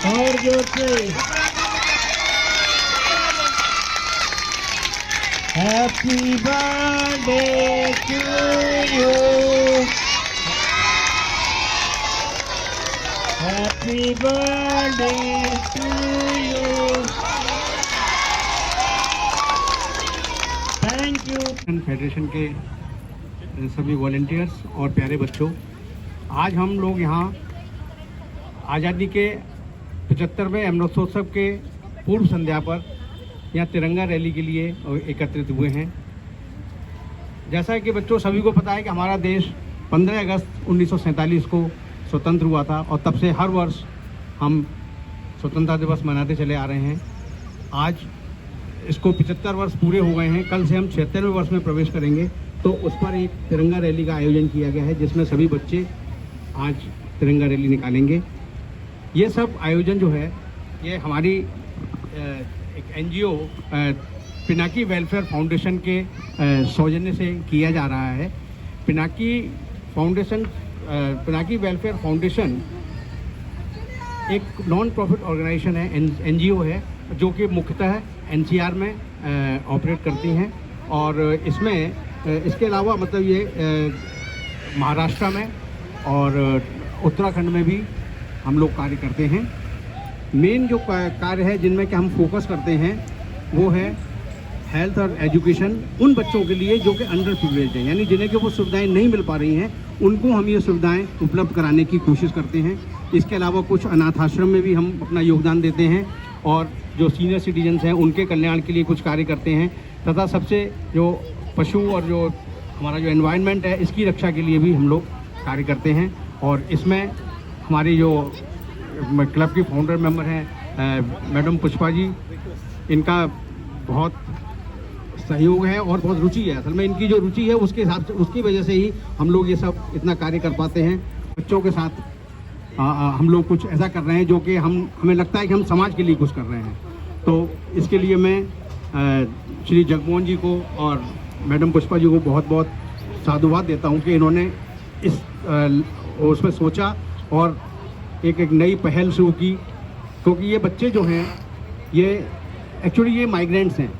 और जोर से happy birthday to you, happy birthday to you, thank you. Federation के सभी वॉलंटियर्स और प्यारे बच्चों, आज हम लोग यहाँ आज़ादी के 75वें अमृतोत्सव के पूर्व संध्या पर यहाँ तिरंगा रैली के लिए एकत्रित हुए हैं। जैसा कि बच्चों सभी को पता है कि हमारा देश 15 अगस्त 1947 को स्वतंत्र हुआ था और तब से हर वर्ष हम स्वतंत्रता दिवस मनाते चले आ रहे हैं। आज इसको 75 वर्ष पूरे हो गए हैं। कल से हम 76वें वर्ष में प्रवेश करेंगे, तो उस पर एक तिरंगा रैली का आयोजन किया गया है, जिसमें सभी बच्चे आज तिरंगा रैली निकालेंगे। ये सब आयोजन जो है ये हमारी एक एनजीओ पिनाकी वेलफेयर फाउंडेशन के सौजन्य से किया जा रहा है। पिनाकी वेलफेयर फाउंडेशन एक नॉन प्रॉफिट ऑर्गेनाइजेशन है, एनजीओ है, जो कि मुख्यतः एनसीआर में ऑपरेट करती हैं। और इसमें इसके अलावा मतलब ये महाराष्ट्र में और उत्तराखंड में भी हम लोग कार्य करते हैं। मेन जो कार्य है जिनमें कि हम फोकस करते हैं वो है हेल्थ और एजुकेशन उन बच्चों के लिए जो कि अंडर प्रिविलेज्ड हैं, यानी जिन्हें कि वो सुविधाएं नहीं मिल पा रही हैं, उनको हम ये सुविधाएं उपलब्ध कराने की कोशिश करते हैं। इसके अलावा कुछ अनाथ आश्रम में भी हम अपना योगदान देते हैं और जो सीनियर सिटीजन्स हैं उनके कल्याण के लिए कुछ कार्य करते हैं, तथा सबसे जो पशु और जो हमारा जो एनवायरनमेंट है इसकी रक्षा के लिए भी हम लोग कार्य करते हैं। और इसमें हमारी जो क्लब की फाउंडर मेंबर हैं मैडम पुष्पा जी, इनका बहुत सहयोग है और बहुत रुचि है। असल में इनकी जो रुचि है उसके हिसाब से, उसकी वजह से ही हम लोग ये सब इतना कार्य कर पाते हैं। बच्चों के साथ हम लोग कुछ ऐसा कर रहे हैं जो कि हमें लगता है कि हम समाज के लिए कुछ कर रहे हैं। तो इसके लिए मैं श्री जगमोहन जी को और मैडम पुष्पा जी को बहुत बहुत साधुवाद देता हूँ कि इन्होंने इस उसमें सोचा और एक नई पहल शुरू की, क्योंकि ये बच्चे जो हैं ये एक्चुअली ये माइग्रेंट्स हैं।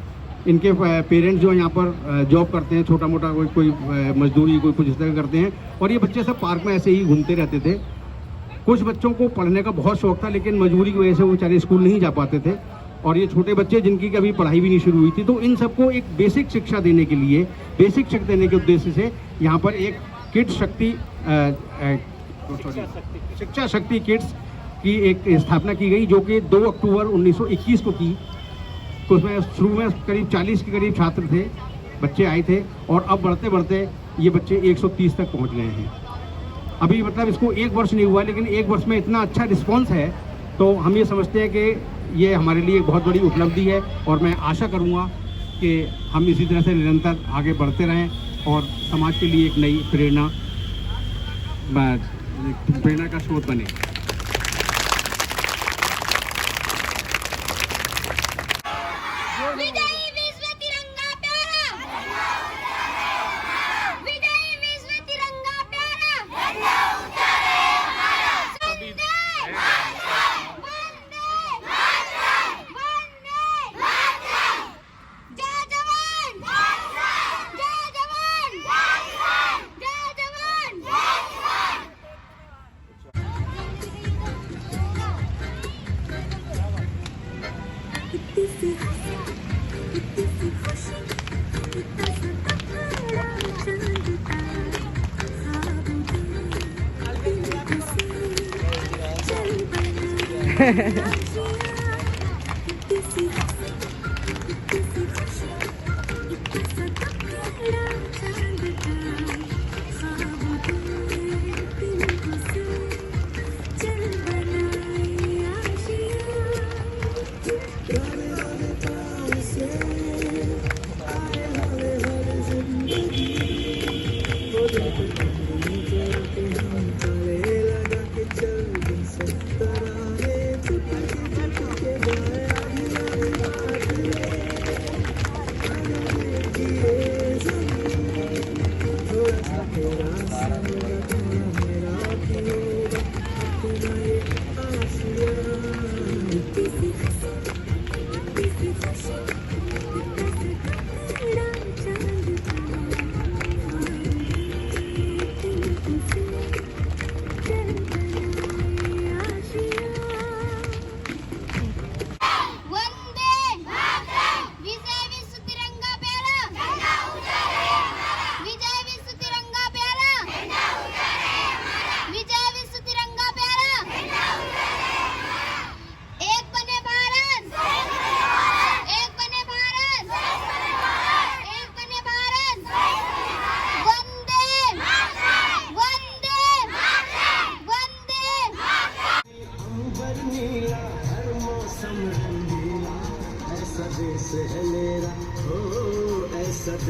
इनके पेरेंट्स जो यहाँ पर जॉब करते हैं, छोटा मोटा कोई मजदूरी कोई कुछ इस तरह करते हैं, और ये बच्चे सब पार्क में ऐसे ही घूमते रहते थे। कुछ बच्चों को पढ़ने का बहुत शौक था, लेकिन मजबूरी की वजह से वो बेचारे स्कूल नहीं जा पाते थे। और ये छोटे बच्चे जिनकी कभी पढ़ाई भी नहीं शुरू हुई थी, तो इन सबको एक बेसिक शिक्षा देने के लिए, बेसिक शिक्षा देने के उद्देश्य से यहाँ पर एक किड्स शक्ति शिक्षा शक्ति किड्स की एक स्थापना की गई, जो कि 2 अक्टूबर 1921 को की। तो उसमें शुरू में करीब 40 के करीब छात्र थे, बच्चे आए थे, और अब बढ़ते बढ़ते ये बच्चे 130 तक पहुंच गए हैं। अभी मतलब इसको 1 वर्ष नहीं हुआ, लेकिन 1 वर्ष में इतना अच्छा रिस्पांस है, तो हम ये समझते हैं कि ये हमारे लिए एक बहुत बड़ी उपलब्धि है। और मैं आशा करूँगा कि हम इसी तरह से निरंतर आगे बढ़ते रहें और समाज के लिए एक नई प्रेरणा का स्रोत बने।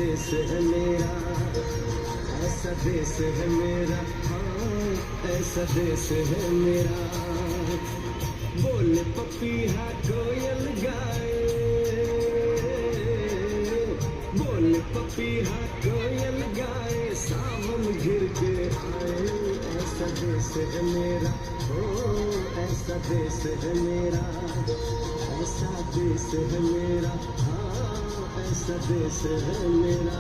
देश है मेरा, ऐसा देश है मेरा, हाँ ऐसा देश है मेरा। बोले पपीहा कोयल गाए, बोले पपीहा कोयल गाए, सावन घिर के आए। ऐसा देश है मेरा, ओ ऐसा देश है मेरा, ऐसा देश है मेरा, हाँ ऐसा देश है मेरा।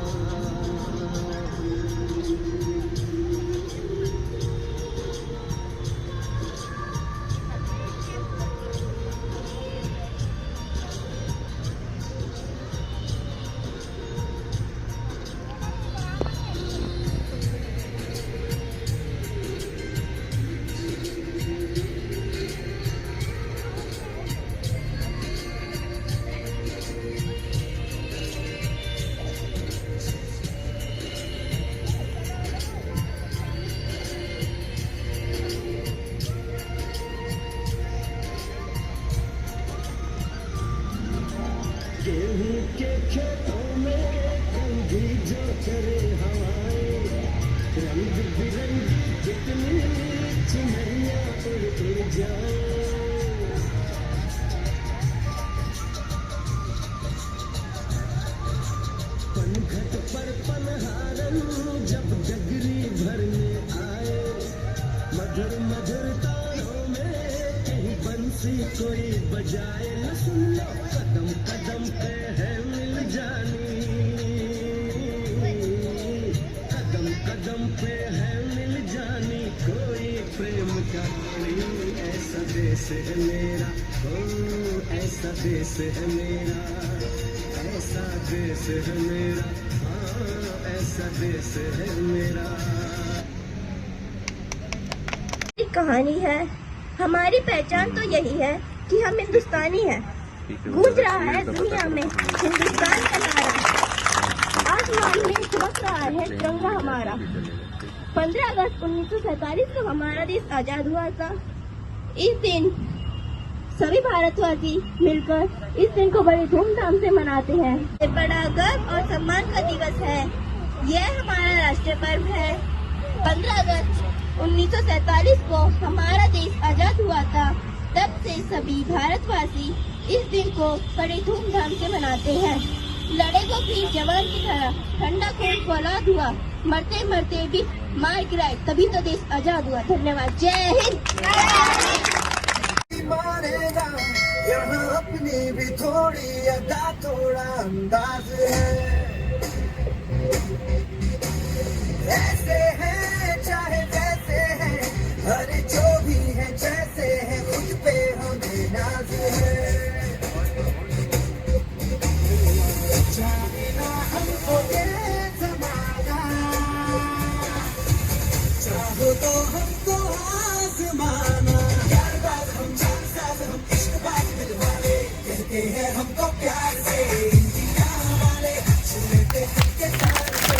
गेहूं के खेतों में कंघी जो करे हवाएं, रंग बिरंगी कितनी चिड़िया उड़ उड़ जाए। पनघट पर पनहारन जब गगरी भरने आए, मधुर मधुर तारों में कहीं बंसी कोई बजाए। न सुन लो कदम कदम पे है मिल जानी, कदम कदम पे है मिल जानी कोई प्रेम का कोई। ऐसा देश है मेरा, ओ ऐसा देश है मेरा, ऐसा देश है मेरा, हाँ ऐसा देश है मेरा। कहानी है, हमारी पहचान तो यही है कि हम हिंदुस्तानी हैं। गूंज रहा है दुनिया में हिंदुस्तान का नारा, आसमान में चमक रहा है तिरंगा हमारा। 15 अगस्त 1947 को हमारा देश आजाद हुआ था। इस दिन सभी भारतवासी मिलकर इस दिन को बड़ी धूमधाम से मनाते हैं। ये बड़ा गर्व और सम्मान का दिवस है। यह हमारा राष्ट्रीय पर्व है। 15 अगस्त 1947 को हमारा देश आजाद हुआ था। तब से सभी भारतवासी इस दिन को बड़े धूमधाम से मनाते हैं। लड़े को वीर जवान की तरह, ठंडा खून फौलाद हुआ, मरते मरते भी मार गिराए, तभी तो देश आजाद हुआ। धन्यवाद। जय हिंद। यहाँ अपनी भी थोड़ी अदा थोड़ा अंदाज है, ऐसे हैं चाहे वैसे हैं, अरे जो भी है जैसे है, खुद पे हमें नाज है। चाहे ना हमको ये जमाना, चाहो तो हमको आजमाना। यार बात हम जान साथ, हम इश्क बात दिल वाले, कहते हैं हमको प्यार से इंडिया वाले, सुन लेते हैं के तार से।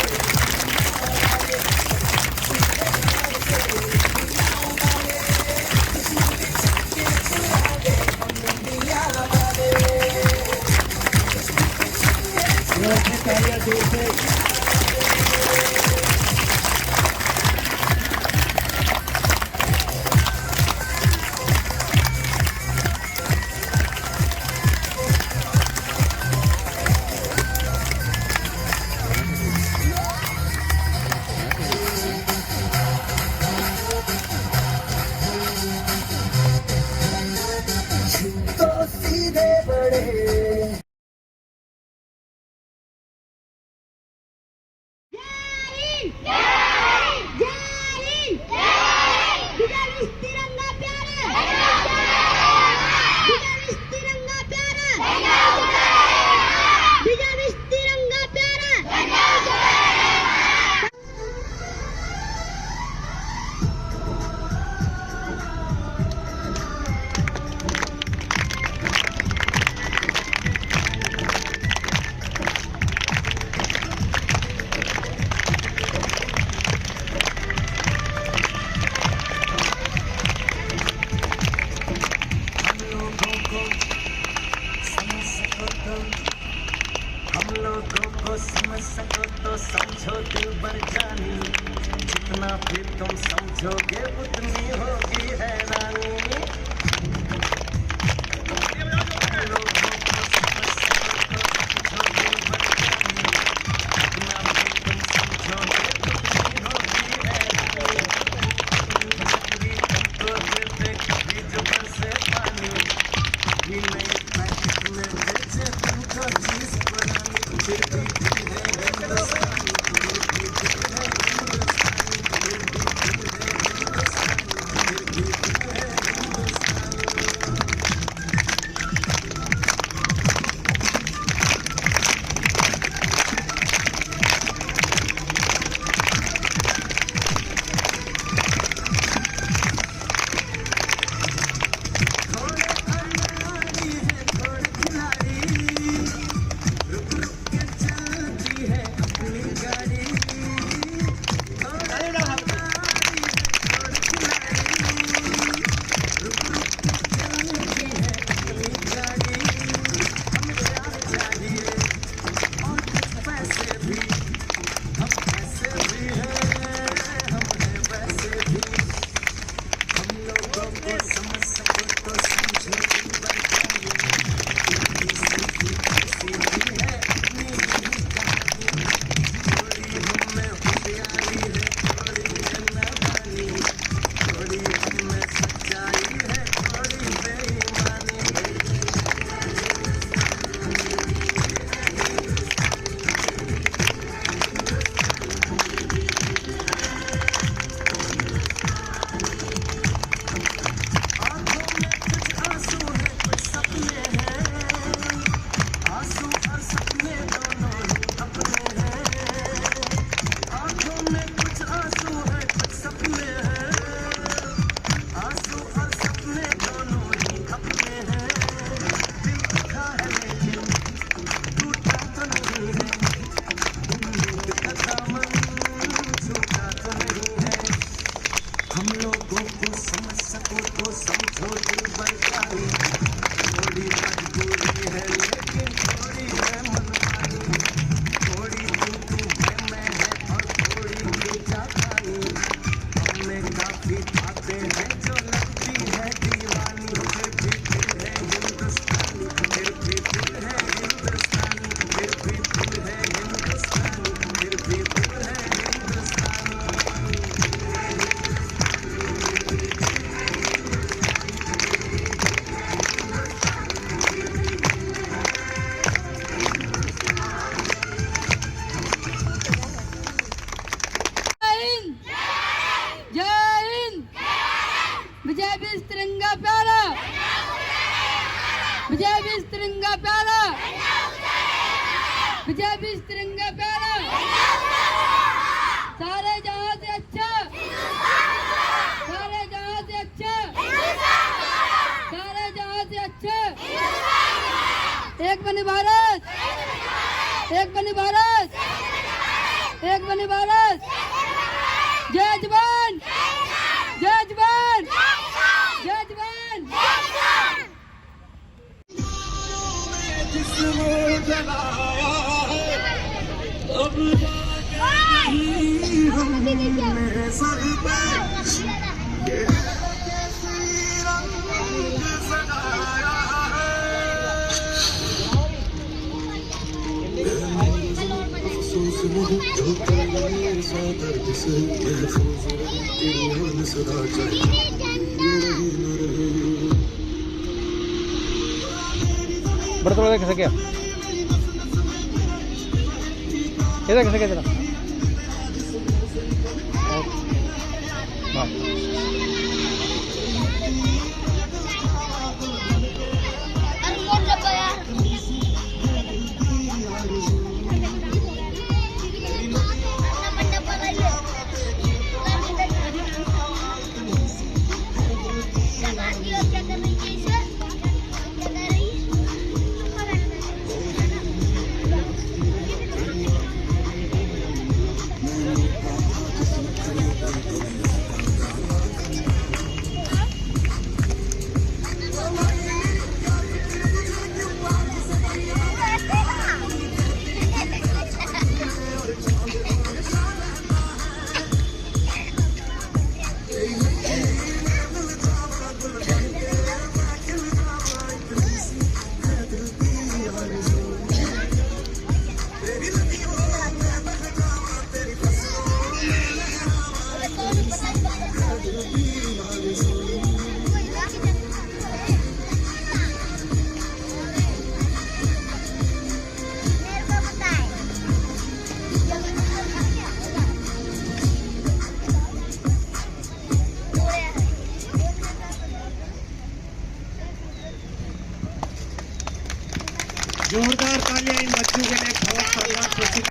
तू समझ सको तो समझो दिल बरकाई, थोड़ी मजबूरी है लेकिन थोड़ी है मनमानी, थोड़ी तू मैं है और थोड़ी बेचा खानी, हमें काफी बातें हैं जो लगती है दीवानी, फिर भी दिल है हिंदुस्तानी, फिर भी दिल है हिंदुस्तानी, फिर भी दिल है हिंदुस्तानी, फिर भी दिल है हिंदुस्तानी। जय हिंद, विजय बीस तिरंगा प्यारा, विजय बीस तिरंगा प्यारा, विजय बीस तिरंगा प्यारा, सारे जहां से अच्छा, सारे जहां से अच्छा, सारे जहां से अच्छा, एक बने भारत, एक बने भारत, एक बने भारत, जय जवान, जय जवान, जय जवान। जिसने जलाया है अब जाके हमने सर पे ये कैसी रंग सजाया है, अफसोस नहीं जो तेरे सा दर्द से महफूज तेरी आन सदा चढ़ी बड़ा कैसे क्या इधर कैसे क्या चला जोरदार तालियां इन बच्चों के लिए बहुत शानदार प्रस्तुति।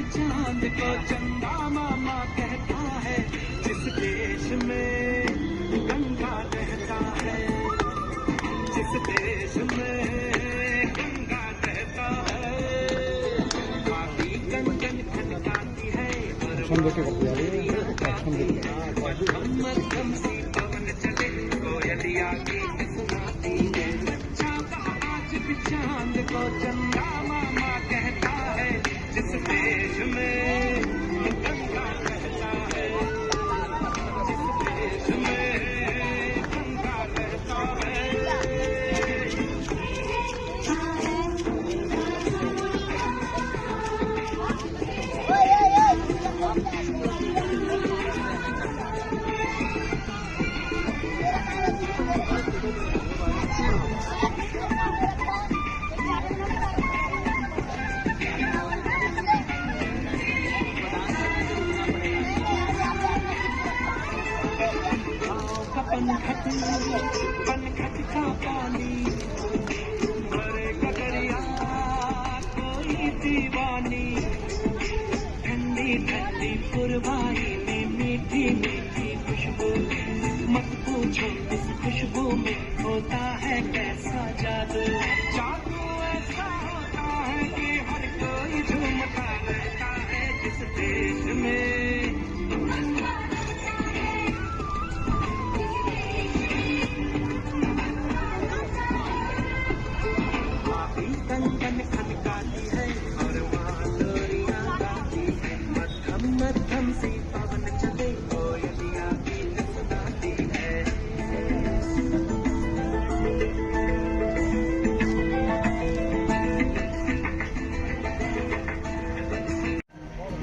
चांद को चंदा मामा कहता है, जिस देश में गंगा बहता है, जिस देश में गंगा बहता है, काफी कंगन खनकाती है मध्यम सी पवन चले, कोयलिया गीत सुनाती है। अच्छा आज भी चांद को चंदा मामा कहता है, जिस देश में गंगा बहता है, जिस देश में गंगा बहता है। ओए पनघट का पानी भरे ककरिया कोई दीवानी ठंडी ठंडी पुरवाई में मीठी मीठी खुशबू मत पूछो इस खुशबू में होता है कैसा जादू जादू ऐसा होता है कि हर कोई झूमता रहता है जिस देश में कंगन खनकाती है और वहाँ लोरियां गाती है मध्यम मध्यम सी पवन चले कोयलियां गीत सुनाती है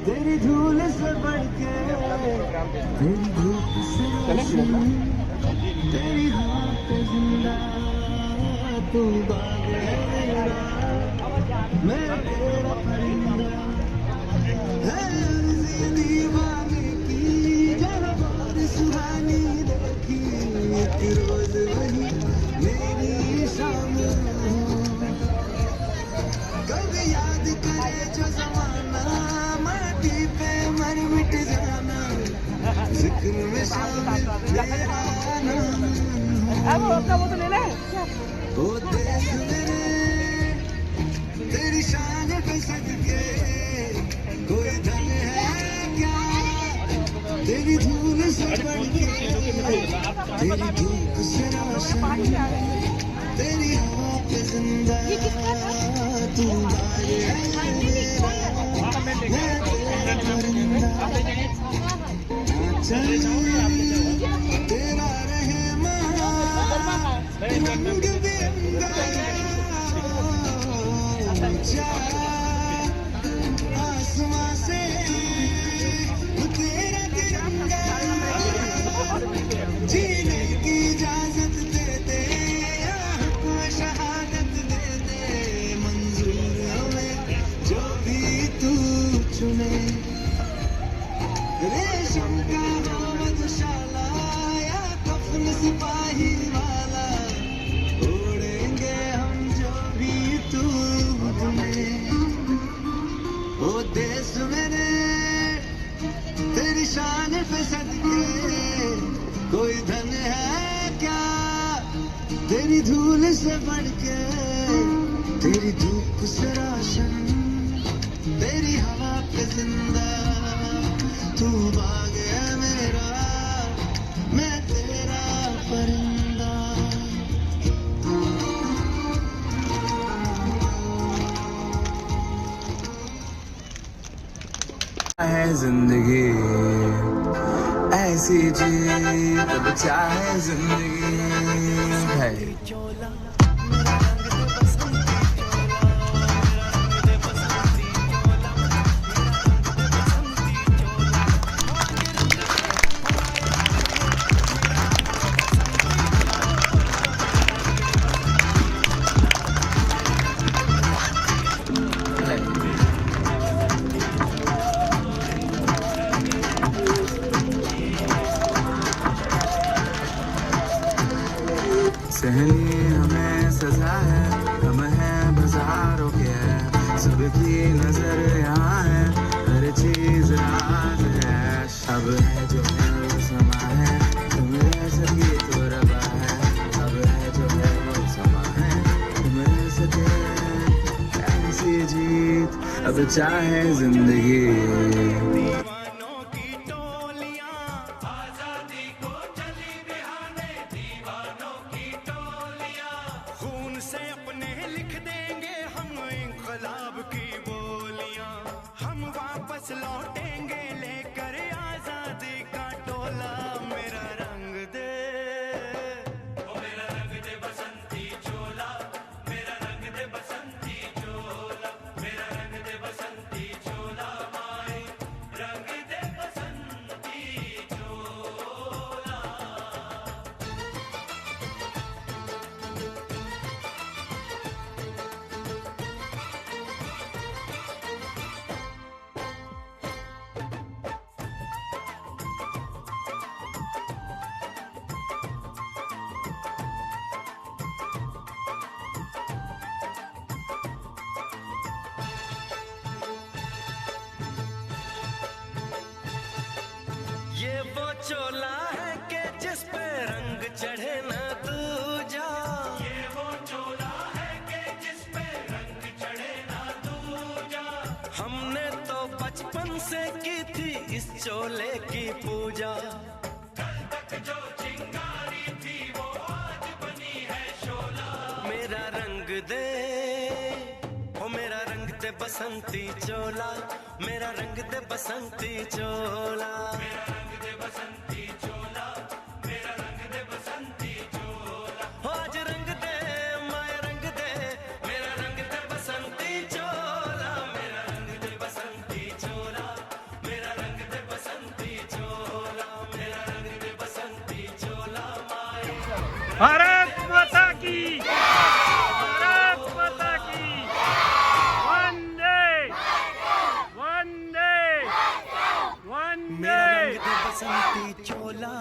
तेरी धूल से बढ़ के तेरी धूप से रोशनी तेरी हवा पे जिंदा तू बाग है मेरा मैं तेरा परिंदा है अर्ज़ी दीवाने की जहाँ बात सुहानी देखी एक रोज वही मेरी शाम कभी याद करे जो जमाना माटी पे मर मिट जाना जिक्र में शामिल तेरा नाम ओ देश मेरे तेरी शान पे सदके कोई धन है क्या तेरी धूल से बढ़ के तेरी धूप से रोशन तेरी हवा पे जिंदा तू बागे मैं तेरा परिंदा चल तेरा रहे रंग बिरंगा आसमां से तेरा तिरंगा जीने की इजाजत दे दे को शहादत दे दे मंजूर हमें जो भी तू चुने रेशम का मधुशाला या कफन सिपाही वाला ओढ़ेंगे हम जो भी तू तुम्हें ओ देश मेरे तेरी शान पे सदके कोई धन है क्या तेरी धूल से बढ़ के तेरी धूप से रोशन तेरी हवा पे जिंदा तू बाग है मेरा मैं तेरा परिंदा है जिंदगी ऐसी जी तब चाहे जिंदगी है सहनी हमें सजा है हम हैं बाजारों के सबकी नजर यहाँ है हर चीज राज है अब है जो है वो समा है तुम रह सके तो रबा है अब है जो है वो समा है तुम रह सके ऐसी जीत अब चाहे जिंदगी लौटेंगे लेकर आजादी का टोला मेरा रंग दे ओ मेरा रंग दे बसंती चोला मेरा रंग दे बसंती चोला मेरा रंग दे बसंती चोला माए रंग दे बसंती चोला चोला है कि जिस पे रंग चढ़े ना दूजा, ये वो चोला है कि जिस पे रंग चढ़े ना दूजा। हमने तो बचपन से की थी इस चोले की पूजा, कल तक जो चिंगारी थी वो आज बनी है शोला। मेरा रंग दे, ओ मेरा रंग दे बसंती चोला, मेरा रंग दे बसंती चोला, मेरा रंग दे बसंती चोला, मेरा रंग दे बसंती चोला। हो आज रंग दे माया रंग दे, मेरा रंग दे बसंती चोला, मेरा रंग दे बसंती चोला, मेरा रंग दे बसंती चोला, मेरा रंग दे बसंती चोला माया। भारत माता की, भारत माता की, वंदे वंदे वंदे। मेरा रंग दे बसंती चोला,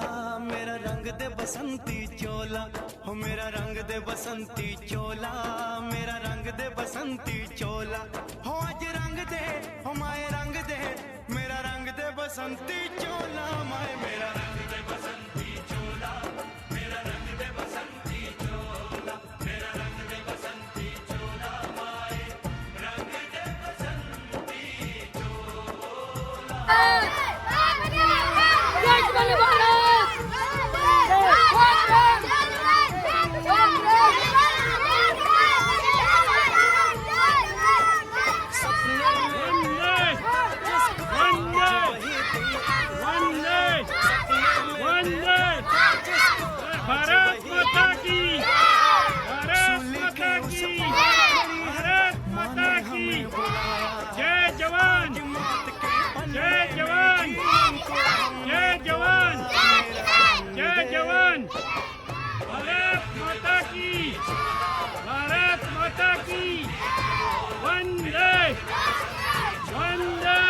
मेरा रंग दे बसंती चोला, हो मेरा रंग दे बसंती चोला, मेरा रंग दे बसंती चोला। हो आज रंग दे, हो माए रंग दे, मेरा रंग दे बसंती चोला माए, मेरा रंग दे बसंती चोला, मेरा रंग दे बसंती चोला, मेरा रंग दे बसंती चोला माए, रंग दे बसंती चोला। एक बने भारत, भारत माता की, भारत माता की, भारत माता की। जय जवान, जय जवान, जय जवान, जय जवान। भारत माता की, भारत माता की। वंदे वंदे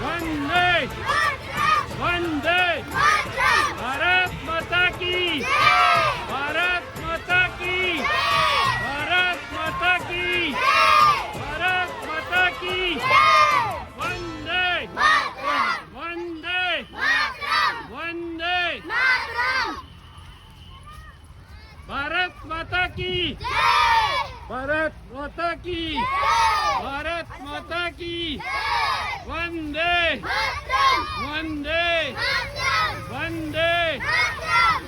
वंदे वंदे। भारत माता की, भारत माता की, भारत माता की, भारत माता की। वंदे वंदे वंदे। भारत माता की, भारत माता की, भारत माता की। वंदे वंदे वंदे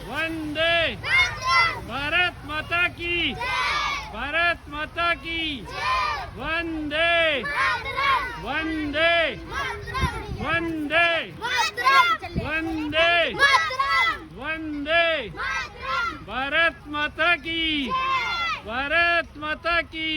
वंदे। भारत माता की, भारत माता की। वंदे वंदे वंदे वंदे वंदे। भारत माता की, भारत माता की।